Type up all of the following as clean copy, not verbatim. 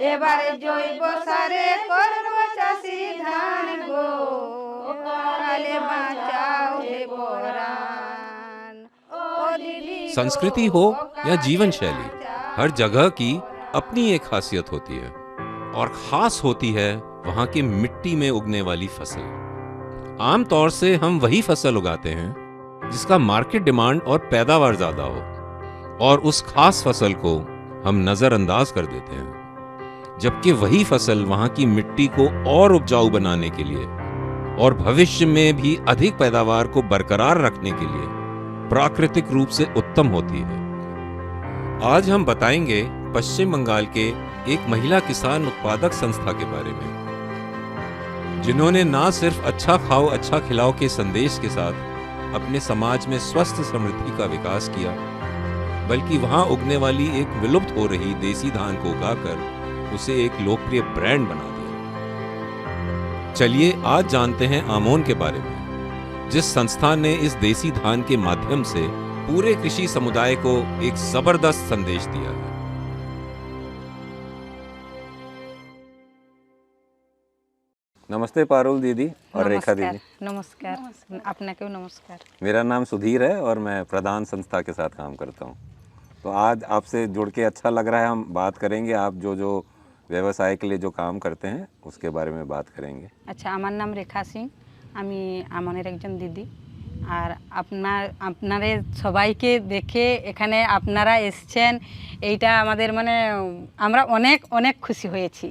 এবারে জৈব সারে করব চাষি ধান গো, কালে বাঁচাও হে পরাণ। संस्कृति हो या जीवन शैली, हर जगह की अपनी एक खासियत होती है और खास होती है वहां की मिट्टी में उगने वाली फसल। आमतौर से हम वही फसल उगाते हैं जिसका मार्केट डिमांड और पैदावार ज्यादा हो, और उस खास फसल को हम नजरअंदाज कर देते हैं, जबकि वही फसल वहां की मिट्टी को और उपजाऊ बनाने के लिए और भविष्य में भी अधिक पैदावार को बरकरार रखने के लिए प्राकृतिक रूप से उत्तम होती है। आज हम बताएंगे पश्चिम बंगाल के एक महिला किसान उत्पादक संस्था के बारे में, जिन्होंने ना सिर्फ अच्छा खाओ अच्छा खिलाओ के संदेश के साथ अपने समाज में स्वस्थ समृद्धि का विकास किया, बल्कि वहां उगने वाली एक विलुप्त हो रही देसी धान को उगाकर उसे एक लोकप्रिय ब्रांड बना दिया। चलिए आज जानते हैं आमोन के बारे में, जिस संस्था ने इस देसी धान के माध्यम से पूरे कृषि समुदाय को एक जबरदस्त संदेश दिया है। नमस्ते पारुल दीदी और रेखा दीदी। नमस्कार, আপনাকেও नमस्कार। मेरा नाम सुधीर है और मैं प्रधान संस्था के साथ काम करता हूँ। तो आज आपसे जुड़ के अच्छा लग रहा है। हम बात करेंगे आप जो जो व्यवसाय के लिए जो काम करते हैं उसके बारे में बात करेंगे। আচ্ছা, আমার নাম রেখা সিং, আমি আমনের একজন দিদি। আর আপনাদের সবাইকে দেখে এখানে আপনারা এসেছেন, এইটা আমাদের মানে আমরা অনেক অনেক খুশি হয়েছি।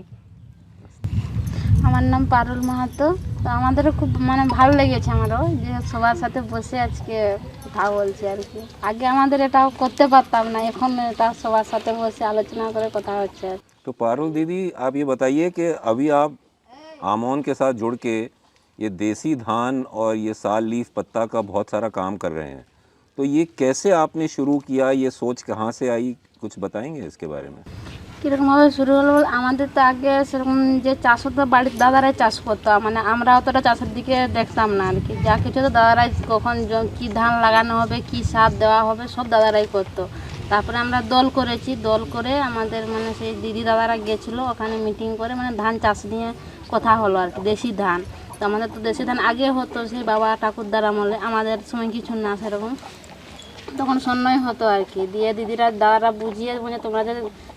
আমার নাম পারুল মাহাতো। তো আমাদেরও খুব মানে ভালো লেগেছে, আমারও যে সবার সাথে বসে আজকে কথা বলছি আর কি। আগে আমাদের এটা করতে পারতাম না, এখন এটা সবার সাথে বসে আলোচনা করে কথা হচ্ছে। तो पारुल दीदी आप ये बताइए कि अभी आप आमोन के साथ जुड़ के ये देसी धान और ये साल लीफ पत्ता का बहुत सारा काम कर रहे हैं, तो ये कैसे आपने शुरू किया, ये सोच कहाँ से आई, कुछ बताएंगे इसके बारे में? কীরকমভাবে শুরু হলো, আমাদের তো আগে সেরকম যে চাষ হতো বাড়ির দাদারাই চাষ করতো, মানে আমরা অতটা চাষের দিকে দেখতাম না আর কি। যা কিছু তো দাদারাই কখন কী ধান লাগানো হবে, কী সার দেওয়া হবে সব দাদারাই করতো। তারপরে আমরা দল করেছি, দল করে আমাদের মানে সেই দিদি দাদারা গেছিলো ওখানে মিটিং করে, মানে ধান চাষ নিয়ে কথা হলো আর কি, দেশি ধান। তো আমাদের তো দেশি ধান আগে হতো সেই বাবা ঠাকুরদার আমলে, আমাদের সময় কিছু না সেরকম, তখন সন্ন্যয় হতো আর কি। দিয়ে দিদিরা দাদারা বুঝিয়ে মানে তোমরা যে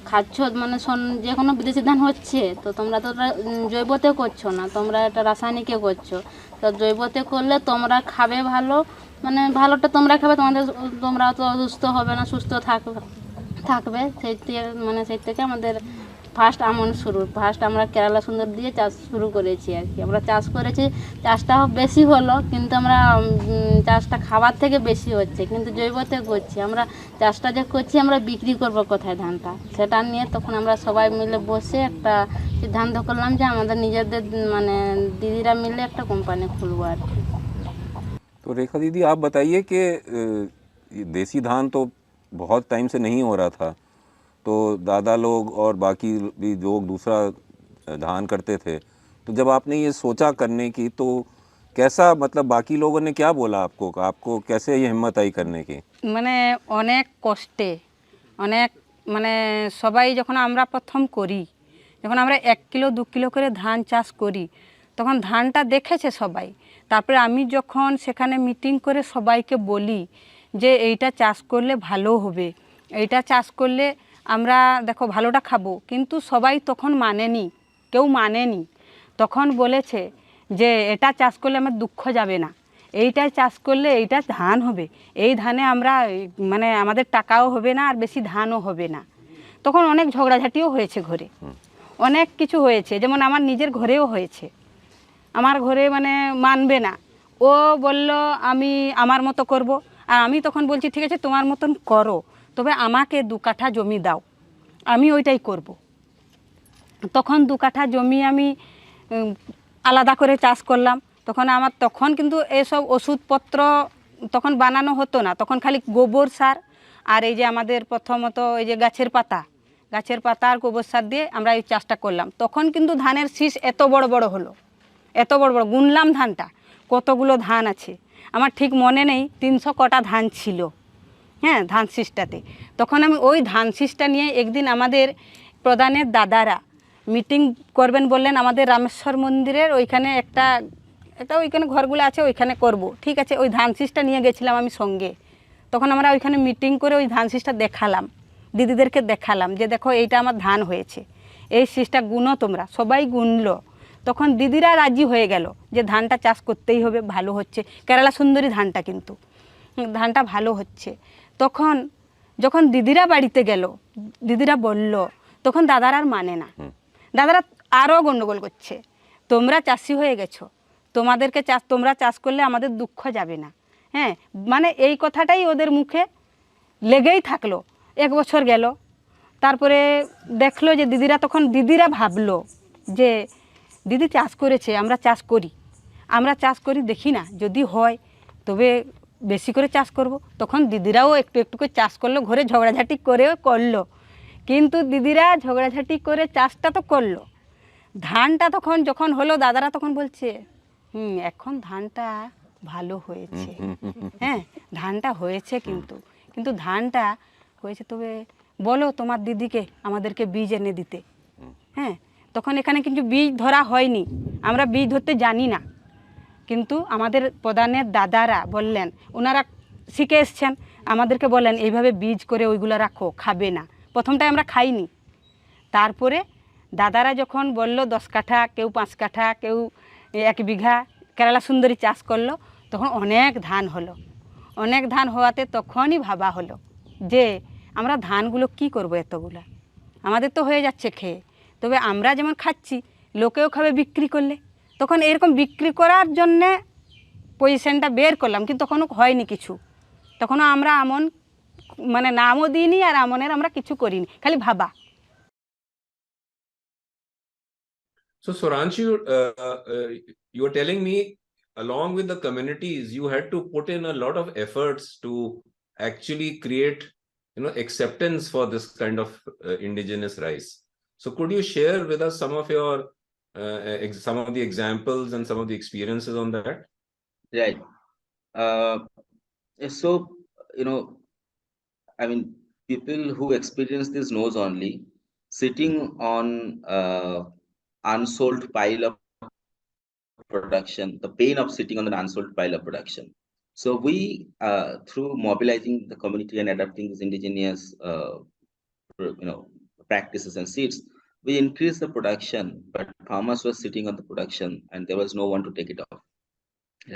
খাচ্ছ মানে যে কোনো বিদেশি ধান হচ্ছে, তো তোমরা তো জৈবতে করছো না, তোমরা এটা রাসায়নিকে করছো। তো জৈবতে করলে তোমরা খাবে ভালো, মানে ভালোটা তোমরা খাবে, তোমরা তো অসুস্থ হবে না, সুস্থ থাকবে। সেই থেকে আমাদের ফার্স্ট আমন শুরু। ফার্স্ট আমরা কেরালা সুন্দর দিয়ে চাষ শুরু করেছি আর কি। আমরা চাষ করেছি, চাষটা বেশি হলো, কিন্তু আমরা চাষটা খাবার থেকে বেশি হচ্ছে, কিন্তু জৈবতে করছি। আমরা চাষটা যে করছি আমরা বিক্রি করবো কোথায় ধানটা, সেটা নিয়ে তখন আমরা সবাই মিলে বসে একটা সিদ্ধান্ত করলাম যে আমাদের নিজেদের মানে দিদিরা মিলে একটা কোম্পানি খুলবো আর কি। तो रेखा दीदी आप बताइए कि देसी धान तो बहुत टाइम से नहीं हो रहा था, तो दादा लोग और बाकी भी लोग दूसरा धान करते थे, तो जब आपने ये सोचा करने की तो कैसा, मतलब बाकी लोगों ने क्या बोला आपको कैसे ये हिम्मत आई करने की? মানে অনেক কষ্টে অনেক মানে সবাই যখন আমরা প্রথম করি, যখন আমরা 1 কিলো 2 কিলো করে ধান চাষ করি, তখন ধানটা দেখেছে সবাই। তারপরে আমি যখন সেখানে মিটিং করে সবাইকে বলি যে এইটা চাষ করলে ভালো হবে, এইটা চাষ করলে আমরা দেখো ভালোটা খাবো, কিন্তু সবাই তখন মানেনি, কেউ মানেনি। তখন বলেছে যে এটা চাষ করলে আমার দুঃখ যাবে না, এইটাই চাষ করলে এইটা ধান হবে, এই ধানে আমরা মানে আমাদের টাকাও হবে না আর বেশি ধানও হবে না। তখন অনেক ঝগড়াঝাটিও হয়েছে ঘরে, অনেক কিছু হয়েছে, যেমন আমার নিজের ঘরেও হয়েছে। আমার ঘরে মানে মানবে না, ও বলল আমি আমার মতো করব, আর আমি তখন বলছি ঠিক আছে তোমার মতন করো, তবে আমাকে 2 কাঠা জমি দাও, আমি ওইটাই করব। তখন 2 কাঠা জমি আমি আলাদা করে চাষ করলাম। তখন কিন্তু এসব ওষুধপত্র তখন বানানো হতো না, তখন খালি গোবর সার আর এই যে আমাদের প্রথমত এই যে গাছের পাতা আর গোবর সার দিয়ে আমরা এই চাষটা করলাম। তখন কিন্তু ধানের শীষ এত বড় বড় হলো, এত বড় বড়, গুনলাম ধানটা কতগুলো ধান আছে আমার ঠিক মনে নেই, 300 কটা ধান ছিল, হ্যাঁ ধান শীষটাতে। তখন আমি ওই ধান শীষটা নিয়ে একদিন আমাদের প্রধানের দাদারা মিটিং করবেন বললেন আমাদের রামেশ্বর মন্দিরের ওইখানে একটা একটা ওইখানে ঘরগুলো আছে ওইখানে করব, ঠিক আছে। ওই ধান শীষটা নিয়ে গেছিলাম আমি সঙ্গে। তখন আমরা ওইখানে মিটিং করে ওই ধান শীষটা দেখালাম, দিদিদেরকে দেখালাম যে দেখো এইটা আমার ধান হয়েছে, এই শীষটা গুনো তোমরা। সবাই গুনলো। তখন দিদিরা রাজি হয়ে গেল যে ধানটা চাষ করতেই হবে, ভালো হচ্ছে। কেরালা সুন্দরী ধানটা, কিন্তু ধানটা ভালো হচ্ছে। তখন যখন দিদিরা বাড়িতে গেল, দিদিরা বলল, তখন দাদারা আর মানে না। দাদারা আরও গণ্ডগোল করছে, তোমরা চাষি হয়ে গেছো, তোমাদেরকে তোমরা চাষ করলে আমাদের দুঃখ যাবে না। হ্যাঁ, মানে এই কথাটাই ওদের মুখে লেগেই থাকলো। 1 বছর গেল, তারপরে দেখলো যে দিদিরা ভাবলো যে দিদি চাষ করেছে, আমরা চাষ করি দেখি না, যদি হয় তবে বেশি করে চাষ করব। তখন দিদিরাও একটু একটু করে চাষ করলো, ঘরে ঝগড়াঝাটি করেও করলো। কিন্তু দিদিরা ঝগড়াঝাটি করে চাষটা তো করলো, ধানটা তখন যখন হলো দাদারা তখন বলছে এখন ধানটা ভালো হয়েছে। হ্যাঁ, ধানটা হয়েছে, কিন্তু ধানটা হয়েছে, তবে বলো তোমার দিদিকে আমাদেরকে বীজ এনে দিতে। হ্যাঁ, তখন এখানে কিন্তু বীজ ধরা হয়নি, আমরা বীজ ধরতে জানি না। কিন্তু আমাদের প্রধানের দাদারা বললেন, ওনারা শিখে এসছেন, আমাদেরকে বলেন এইভাবে বীজ করে ওইগুলো রাখো, খাবে না। প্রথমটায় আমরা খাইনি। তারপরে দাদারা যখন বলল 10 কাঠা, কেউ 5 কাঠা, কেউ 1 বিঘা কেরালা সুন্দরী চাষ করলো, তখন অনেক ধান হলো। অনেক ধান হওয়াতে তখনই ভাবা হলো যে আমরা ধানগুলো কি করব, এতগুলা আমাদের তো হয়ে যাচ্ছে খেয়ে, তবে আমরা যেমন খাচ্ছি লোকেও খাবে বিক্রি করলে। তখন এরকম বিক্রি করার জন্যে পজিশনটা বের করলাম, কিন্তু তখনও হয়নি কিছু। তখনও আমরা আমন মানে নামও দিইনি, আর আমনের আমরা কিছু করিনি, খালি ভাবা। So Soranshi, you were telling me, along with the communities, you had to put in a lot of efforts to actually create, acceptance for this kind of indigenous rice. So could you share with us some of your some of the examples and some of the experiences on that? Right. So, I mean, people who experience this knows only sitting on unsold pile of production, the pain of sitting on an unsold pile of production. So we, through mobilizing the community and adapting these indigenous, practices and seeds, we increased the production, but farmers were sitting on the production and there was no one to take it off.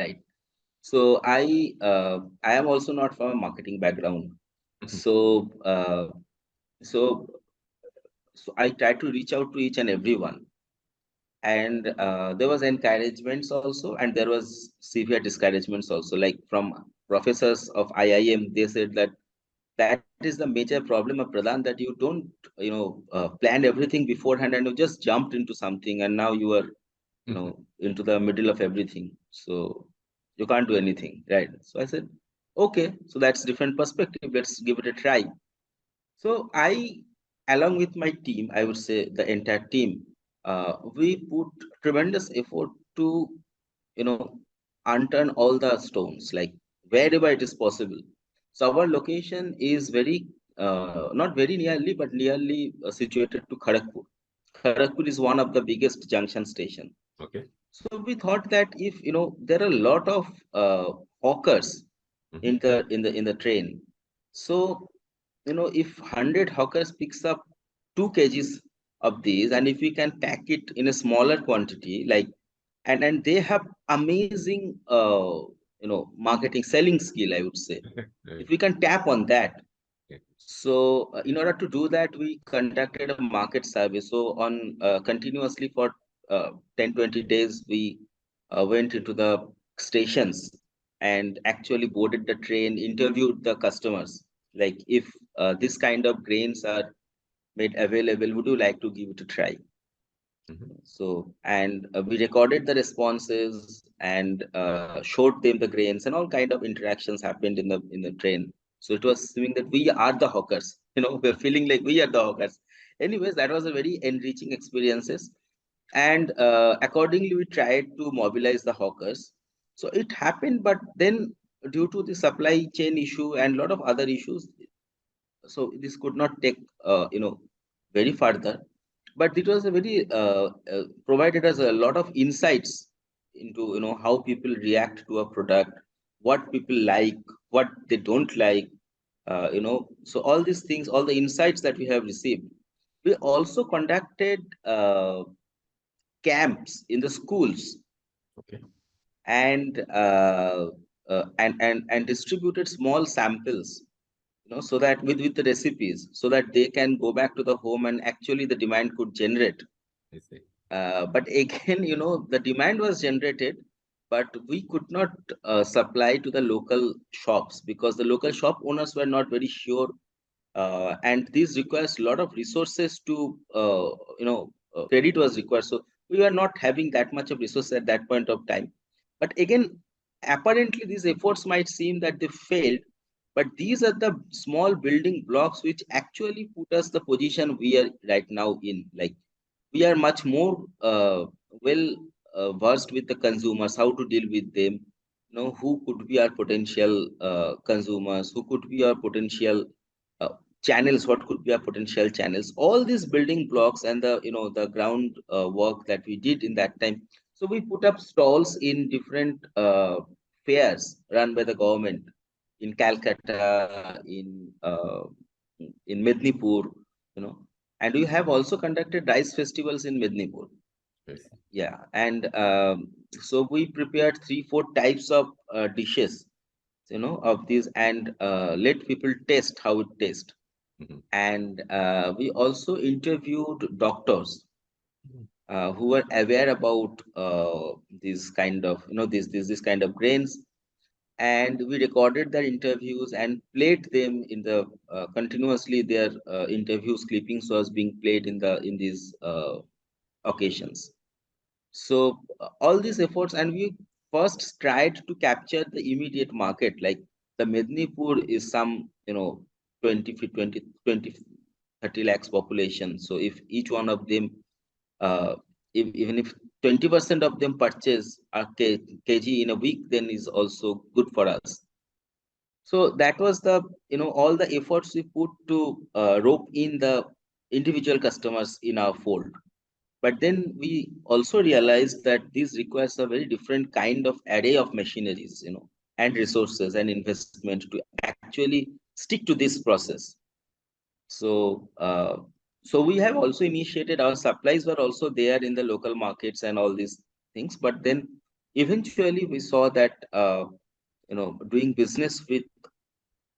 Right. So I am also not from a marketing background. So so I try to reach out to each and everyone, and there was encouragements also, and there was severe discouragements also. Like from professors of IIM, they said that is the major problem of Pradhan, that you don't plan everything beforehand and you just jumped into something and now you are into the middle of everything, so you can't do anything, right? So I said, okay, so that's different perspective, let's give it a try. So I, along with my team, I would say the entire team, we put tremendous effort to, unturn all the stones, like wherever it is possible. So our location is very, not very nearly, but nearly situated to Kharagpur. Kharagpur is one of the biggest junction station. Okay. So we thought that if there are a lot of hawkers in the train, so if 100 hawkers picks up 2 kgs of these, and if we can pack it in a smaller quantity, like and they have amazing marketing selling skill, I would say. If we can tap on that. So in order to do that, we conducted a market survey. So on continuously for 10-20 days, we went into the stations and actually boarded the train, interviewed the customers, like if this kind of grains are made available, would you like to give it a try? So, and we recorded the responses and showed them the grains, and all kind of interactions happened in the train. So it was seeming that we are the hawkers, we're feeling like we are the hawkers. Anyways, that was a very enriching experiences. And accordingly, we tried to mobilize the hawkers. So it happened, but then due to the supply chain issue and a lot of other issues, so this could not take very further. but it was a very provided us a lot of insights into how people react to a product, what people like, what they don't like, so all these things, all the insights that we have received. We also conducted camps in the schools, Okay. and and distributed small samples, so that with the recipes, so that they can go back to the home and actually the demand could generate. I see. But again, the demand was generated, but we could not supply to the local shops, because the local shop owners were not very sure, and this requires a lot of resources to credit was required, so we were not having that much of resources at that point of time. But again, apparently these efforts might seem that they failed, but these are the small building blocks which actually put us the position we are right now in. Like, we are much more well versed with the consumers, how to deal with them, who could be our potential consumers, who could be our potential uh, channels, what could be our potential channels, all these building blocks, and the the ground work that we did in that time. So we put up stalls in different fairs run by the government in Calcutta, in Mednipur, and we have also conducted rice festivals in Mednipur. I see. Yeah, and so we prepared 3 4 types of dishes, of these, and let people taste how it tastes. Mhm. And we also interviewed doctors Mhm. who were aware about this kind of, this kind of grains, and we recorded their interviews and played them in the continuously. Their interviews clippings was being played in these occasions. So all these efforts, and we first tried to capture the immediate market. Like, the Mednipur is some 20 30 lakhs population. So if each one of them, uh, even if 20% of them purchase a kg in a week, then is also good for us. So that was the, all the efforts we put to rope in the individual customers in our fold. But then we also realized that this requires a very different kind of array of machineries, and resources and investment to actually stick to this process. So, so we have also initiated, our supplies were also there in the local markets and all these things. But then eventually we saw that, doing business with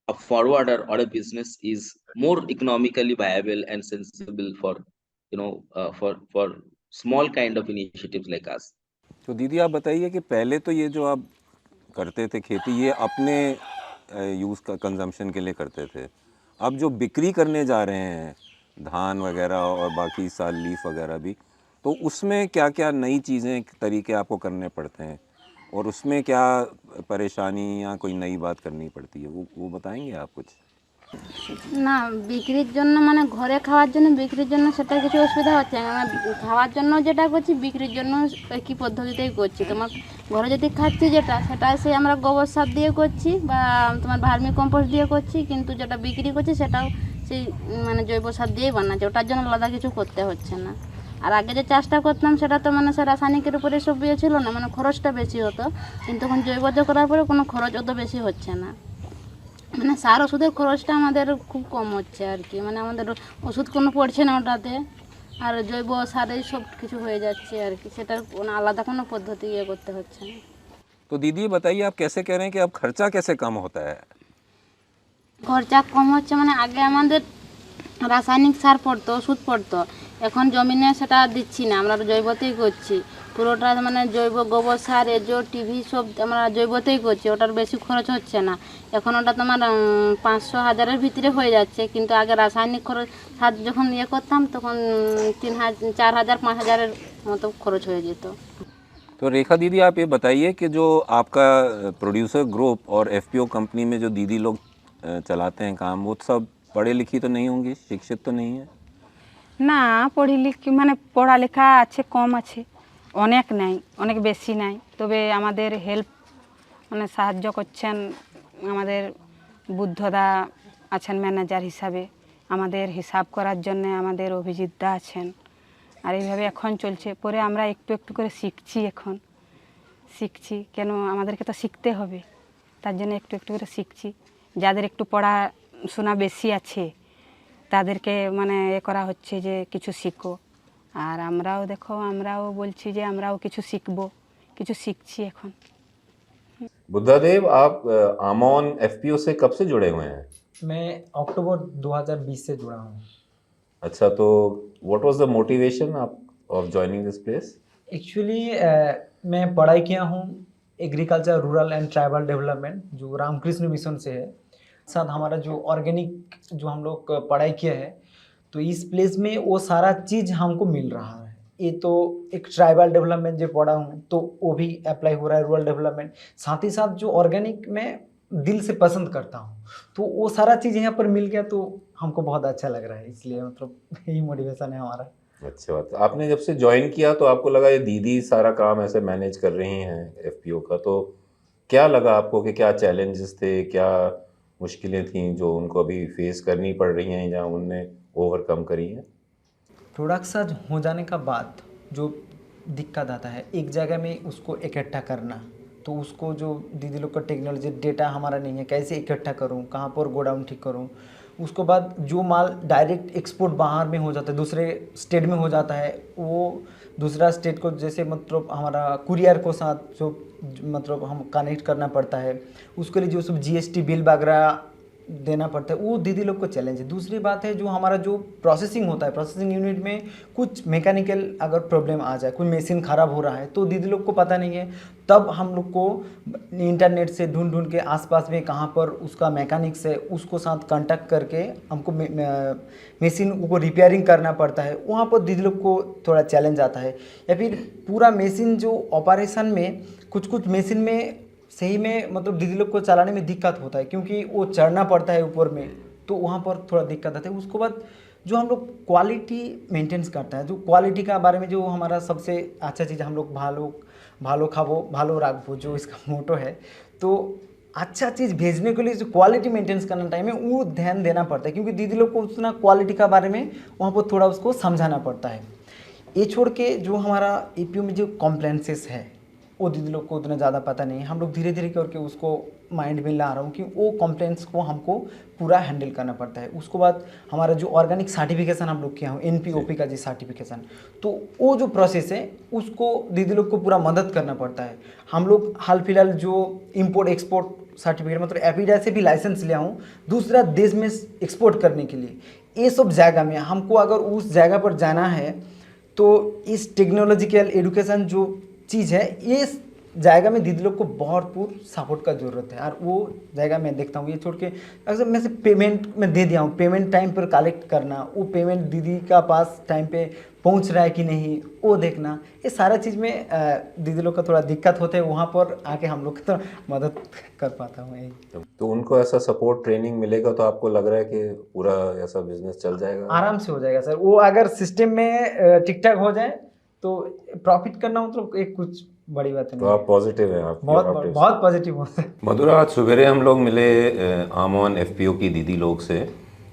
a forwarder or a business is more economically viable and sensible for, for small kind of initiatives like us. तो दीदी आप बताइए कि पहले तो ये जो आप करते थे खेती, ये अपने यूज़ का कंजम्पशन के लिए करते थे। अब जो बिक्री करने जा रहे हैं धान वगैरह और बाकी साल लीफ वगैरह भी, तो उसमें क्या क्या नई चीज़ें तरीके आपको करने पड़ते हैं और उसमें क्या परेशानी या कोई नई बात करनी पड़ती है, वो बताएंगे आप कुछ? না বিক্রির জন্য মানে ঘরে খাওয়ার জন্য বিক্রির জন্য সেটা কিছু অসুবিধা হচ্ছে না। খাওয়ার জন্য যেটা করছি বিক্রির জন্য একই পদ্ধতিতেই করছি। তোমার ঘরে যদি খাচ্ছি যেটা, সেটা সে আমরা গোবর সার দিয়ে করছি বা তোমার ভার্মি কম্পোস্ট দিয়ে করছি, কিন্তু যেটা বিক্রি করছি সেটাও সেই মানে জৈব সার দিয়েই বানাচ্ছি, ওটার জন্য আলাদা কিছু করতে হচ্ছে না। আর আগে যে চাষটা করতাম সেটা তো মানে সে রাসায়নিকের উপরে সব ইয়ে ছিল না, মানে খরচটা বেশি হতো, কিন্তু এখন জৈবতে করার পরে কোনো খরচ অত বেশি হচ্ছে না। মানে সার ওষুধের খরচটা আমাদের খুব কম হচ্ছে আর কি, মানে আমাদের ওষুধ কোনো পড়ছে না ওটাতে, আর জৈব সারেই সব কিছু হয়ে যাচ্ছে আর কি, সেটার কোনো আলাদা কোনো পদ্ধতি ইয়ে করতে হচ্ছে না। तो दीदी बताइए आप कैसे कह रहे हैं कि अब खर्चा कैसे कम होता है? খরচা কম হচ্ছে মানে আগে আমাদের রাসায়নিক সার পড়তো, ওষুধ পড়তো, এখন জমিনে সেটা দিচ্ছি না, আমরা জৈবতেই করছি পুরোটা, মানে জৈব গোবর সার এজো টিভি সব আমরা জৈবতেই করছি, ওটার বেশি খরচ হচ্ছে না। এখন ওটা তোমার 500-1000-এর ভিতরে হয়ে যাচ্ছে, কিন্তু আগে রাসায়নিক খরচ সার যখন ইয়ে করতাম তখন 3000 4000 5000-এর মতো খরচ হয়ে যেত। तो रेखा दीदी आप ये बताइए कि जो आपका प्रोड्यूसर ग्रुप और एफपीओ कंपनी में जो दीदी लोग चलाते हैं काम, वो सब पढ़े लिखी तो नहीं होंगी, शिक्षित तो नहीं है? না পড়ি লিখি মানে পড়ালেখা আছে, কম আছে, অনেক নাই, অনেক বেশি নাই। তবে আমাদের হেল্প মানে সাহায্য করছেন আমাদের বুদ্ধদা আছেন ম্যানেজার হিসাবে, আমাদের হিসাব করার জন্য আমাদের অভিজিৎদা আছেন, আর এইভাবে এখন চলছে। পরে আমরা একটু একটু করে শিখছি কেন আমাদেরকে তো শিখতে হবে, তার জন্য একটু একটু করে শিখছি। যাদের একটু পড়াশোনা বেশি আছে তাদেরকে মানে এ করা হচ্ছে যে কিছু শিখো, আর আমরাও দেখো আমরাও বলছি যে আমরাও কিছু শিখবো, কিছু শিখছি এখন। बुद्धादेव, आप आमोन एफपीओ से कब से जुड़े हुए हैं? मैं अक्टूबर 2020 से जुड़ा हूँ। अच्छा, तो what was the motivation of joining this place? Actually मैं पढ़ाई किया हूँ agriculture, rural and tribal development, जो रामकृष्ण मिशन से है। साथ हमारा जो ऑर्गेनिक जो हम लोग पढ़ाई किया है, तो इस प्लेस में वो सारा चीज़ हमको मिल रहा है। ये तो एक ट्राइबल डेवलपमेंट जो पढ़ा हूँ तो वो भी अप्लाई हो रहा है, रूरल डेवलपमेंट। साथ ही साथ जो ऑर्गेनिक मैं दिल से पसंद करता हूँ, तो वो सारा चीज़ यहाँ पर मिल गया तो हमको बहुत अच्छा लग रहा है। इसलिए मतलब यही मोटिवेशन है हमारा। अच्छी बात। आपने जब से ज्वाइन किया तो आपको लगा ये दीदी सारा काम ऐसे मैनेज कर रही हैं एफपीओ का, तो क्या लगा आपको कि क्या चैलेंजेस थे, क्या मुश्किलें थीं जो उनको अभी फेस करनी पड़ रही हैं या उनने ओवरकम करी हैं? प्रोडक्शन हो जाने का बाद जो दिक्कत आता है एक जगह में उसको इकट्ठा करना, तो उसको जो दीदी लोग का टेक्नोलॉजी डेटा हमारा नहीं है, कैसे इकट्ठा करूँ, कहाँ पर गोडाउन ठीक करूँ। उसके बाद जो माल डायरेक्ट एक्सपोर्ट बाहर में हो जाता है, दूसरे स्टेट में हो जाता है, वो दूसरा स्टेट को जैसे मतलब हमारा कुरियर को साथ जो मतलब हम कनेक्ट करना पड़ता है, उसके लिए जो सब जीएसटी बिल वगैरह देना पड़ता है, वो दीदी लोग को चैलेंज है। दूसरी बात है जो हमारा जो प्रोसेसिंग होता है, प्रोसेसिंग यूनिट में कुछ मैकेनिकल अगर प्रॉब्लम आ जाए, कोई मशीन ख़राब हो रहा है तो दीदी लोग को पता नहीं है, तब हम लोग को इंटरनेट से ढूंढ ढूंढ के आसपास में कहाँ पर उसका मैकेनिक्स है उसको साथ कांटेक्ट करके हमको मशीन को रिपेयरिंग करना पड़ता है। वहाँ पर दीदी लोग को थोड़ा चैलेंज आता है। या फिर पूरा मशीन जो ऑपरेशन में कुछ कुछ मशीन में सही में मतलब दीदी लोग को चलाने में दिक्कत होता है, क्योंकि वो चढ़ना पड़ता है ऊपर में, तो वहाँ पर थोड़ा दिक्कत आता है। उसके बाद जो हम लोग क्वालिटी मेंटेन्स करता है, जो क्वालिटी का बारे में जो हमारा सबसे अच्छा चीज़ हम लोग भालो खाबो भालो राखबो, जो इसका मोटो है, तो अच्छा चीज़ भेजने के लिए जो क्वालिटी मेंटेन्स करना टाइम है वो ध्यान देना पड़ता है, क्योंकि दीदी लोग को उतना क्वालिटी का बारे में वहाँ पर थोड़ा उसको समझाना पड़ता है। ये छोड़ के जो हमारा एपीओ में जो कॉम्प्लेंसेस है वो दीदी लोग को उतना ज़्यादा पता नहीं है। हम लोग धीरे धीरे करके उसको माइंड में ला रहा हूँ कि वो कंप्लेंट्स को हमको पूरा हैंडल करना पड़ता है। उसके बाद हमारा जो ऑर्गेनिक सर्टिफिकेशन हम लोग किया हूँ एनपीओपी का जी सर्टिफिकेशन, तो वो जो प्रोसेस है उसको दीदी लोग को पूरा मदद करना पड़ता है। हम लोग हाल फिलहाल जो इम्पोर्ट एक्सपोर्ट सर्टिफिकेट मतलब एपीडा से भी लाइसेंस लिया हूँ दूसरा देश में एक्सपोर्ट करने के लिए। ये सब जगह में हमको अगर उस जगह पर जाना है तो इस टेक्नोलॉजिकल एडुकेशन जो चीज़ है ये जाएगा में दीदी लोग को भरपूर सपोर्ट का ज़रूरत है। और वो जाएगा मैं देखता हूँ। ये छोड़ के अगर मैं से पेमेंट में दे दिया हूँ, पेमेंट टाइम पर कलेक्ट करना, वो पेमेंट दीदी का पास टाइम पे पहुँच रहा है कि नहीं वो देखना, ये सारा चीज़ में दीदी लोग का थोड़ा दिक्कत होता है। वहाँ पर आके हम लोग तो मदद कर पाता हूँ यही। तो उनको ऐसा सपोर्ट ट्रेनिंग मिलेगा तो आपको लग रहा है कि पूरा ऐसा बिजनेस चल जाएगा? आराम से हो जाएगा सर। वो अगर सिस्टम में ठीक ठाक हो जाए तो प्रॉफिट करना मतलब एक कुछ बड़ी बात नहीं। तो आप पॉजिटिव हैं? आप बहुत पॉजिटिव हो। मधुरा, आज सवेरे हम लोग मिले आमोन एफपीओ की दीदी लोग से,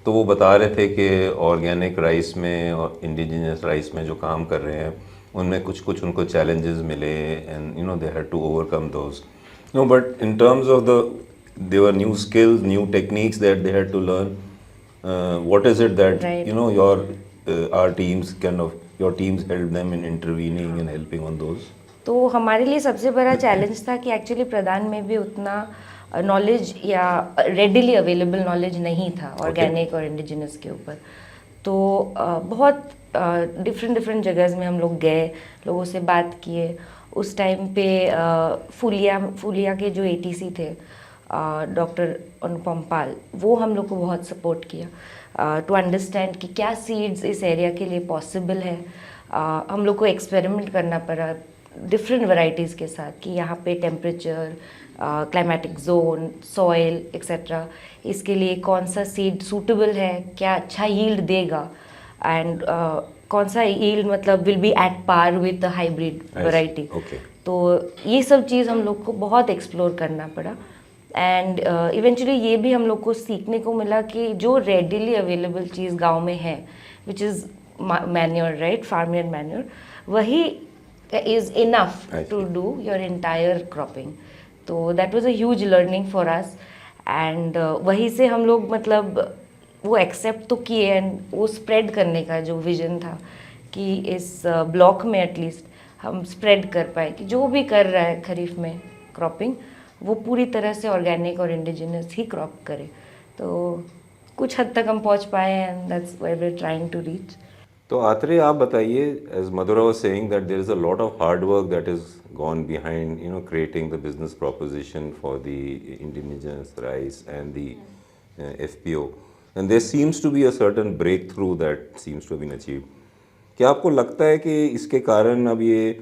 तो वो बता रहे थे कि ऑर्गेनिक राइस में और इंडिजिनस राइस में जो काम कर रहे हैं उनमें कुछ कुछ उनको चैलेंजेस मिले and you know they had to overcome those. No, but in terms of the their new skills, new techniques that they had to learn, what is it that you know your our teams kind of your teams help them in intervening and helping on those? तो हमारे लिए सबसे बड़ा challenge था कि actually प्रदान में भी उतना नॉलेज या रेडिली अवेलेबल नॉलेज नहीं था ऑर्गेनिक और इंडिजिनस के ऊपर। तो बहुत डिफरेंट जगह में हम लोग गए, लोगों से बात किए। उस टाइम पे फुलिया के जो एटीसी थे डॉक्टर अनुपम पाल, वो हम लोग को बहुत सपोर्ट किया टू अंडरस्टैंड कि क्या सीड्स इस एरिया के लिए पॉसिबल है। हम लोग को एक्सपेरिमेंट करना पड़ा डिफरेंट वैरायटीज़ के साथ कि यहाँ पे temperature, climatic zone, soil etcetera, इसके लिए कौन सा सीड सूटेबल है, क्या अच्छा यील्ड देगा एंड कौन सा यील्ड मतलब will be at par with the hybrid variety. तो ये सब चीज़ हम लोग को बहुत एक्सप्लोर करना पड़ा एंड इवेंचुअली ये भी हम लोग को सीखने को मिला कि जो रेडिली अवेलेबल चीज़ गांव में है which is manure, right? Farmyard manure. वही is enough I to see. do your entire cropping. तो that was a huge learning for us. And वहीं से हम लोग मतलब वो एक्सेप्ट तो किए एंड वो स्प्रेड करने का जो विजन था कि इस ब्लॉक में एटलीस्ट हम स्प्रेड कर पाए कि जो भी कर रहा है खरीफ में क्रॉपिंग वो पूरी तरह से ऑर्गेनिक और इंडिजिनस ही क्रॉप करे. तो कुछ हद तक हम पहुंच पाए and that's where we are trying to reach. तो आत्रे आप बताइए, as Madhura was saying that there is a lot of hard work that is gone behind, you know, creating the business proposition for the indigenous rice and the FPO, and there seems to be a certain breakthrough that seems to have been achieved. क्या आपको लगता है कि इसके कारण अब ये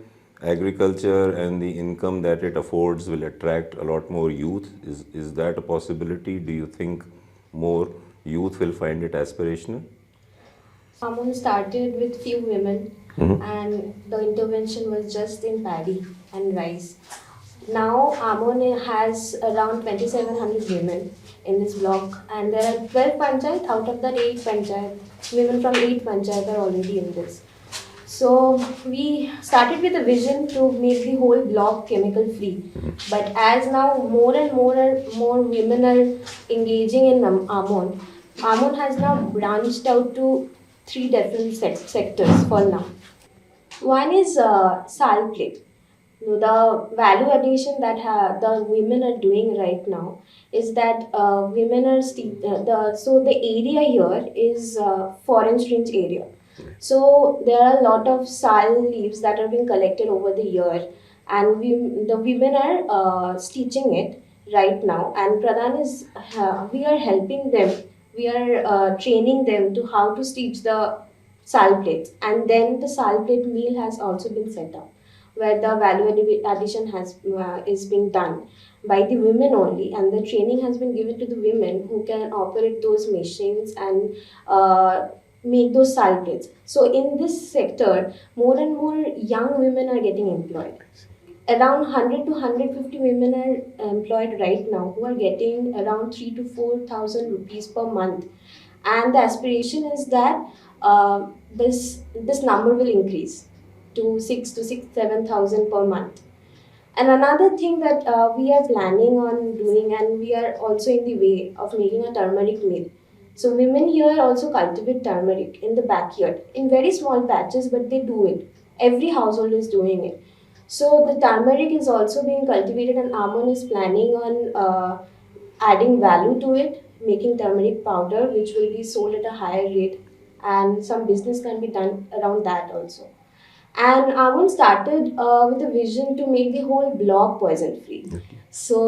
agriculture and the income that it affords will attract a lot more youth? Is that a possibility? Do you think more youth will find it aspirational? Aamon started with few women, and the intervention was just in paddy and rice. Now Aamon has around 2,700 women in this block, and there are 12 panchayat. Out of that 8 panchayat, women from 8 panchayat are already in this. So we started with a vision to make the whole block chemical free. But as now more and more women are engaging in Aamon, Aamon has now branched out to 3 different sectors for now. One is sal plate. The value addition that the women are doing right now is that women are the area here is forest range area. So there are a lot of sal leaves that are being collected over the year, and the women are stitching it right now. And Pradhan is we are helping them. We are training them to how to stitch the sal plates, and then the sal plate mill has also been set up, where the value addition has is being done by the women only, and the training has been given to the women who can operate those machines and make those sal plates. So in this sector, more and more young women are getting employed. Around 100 to 150 women are employed right now, who are getting around 3 to 4,000 rupees per month, and the aspiration is that this number will increase to 7,000 per month. And another thing that we are planning on doing, and we are also in the way of making a turmeric mill. So women here also cultivate turmeric in the backyard in very small patches, but they do it. Every household is doing it. So the turmeric is also being cultivated, and Aamon is planning on adding value to it, making turmeric powder, which will be sold at a higher rate, and some business can be done around that also. And Aamon started with a vision to make the whole block poison free. So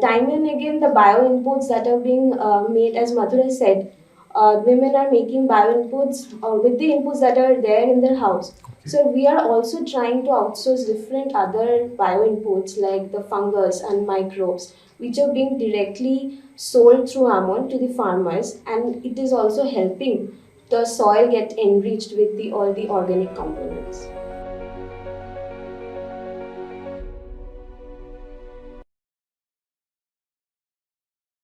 time and again, the bio inputs that are being made, as Mathura said, women are making bio inputs with the inputs that are there in their house. So we are also trying to outsource different other bio inputs like the fungus and microbes, which are being directly sold through Aamon to the farmers, and it is also helping the soil get enriched with all the organic components.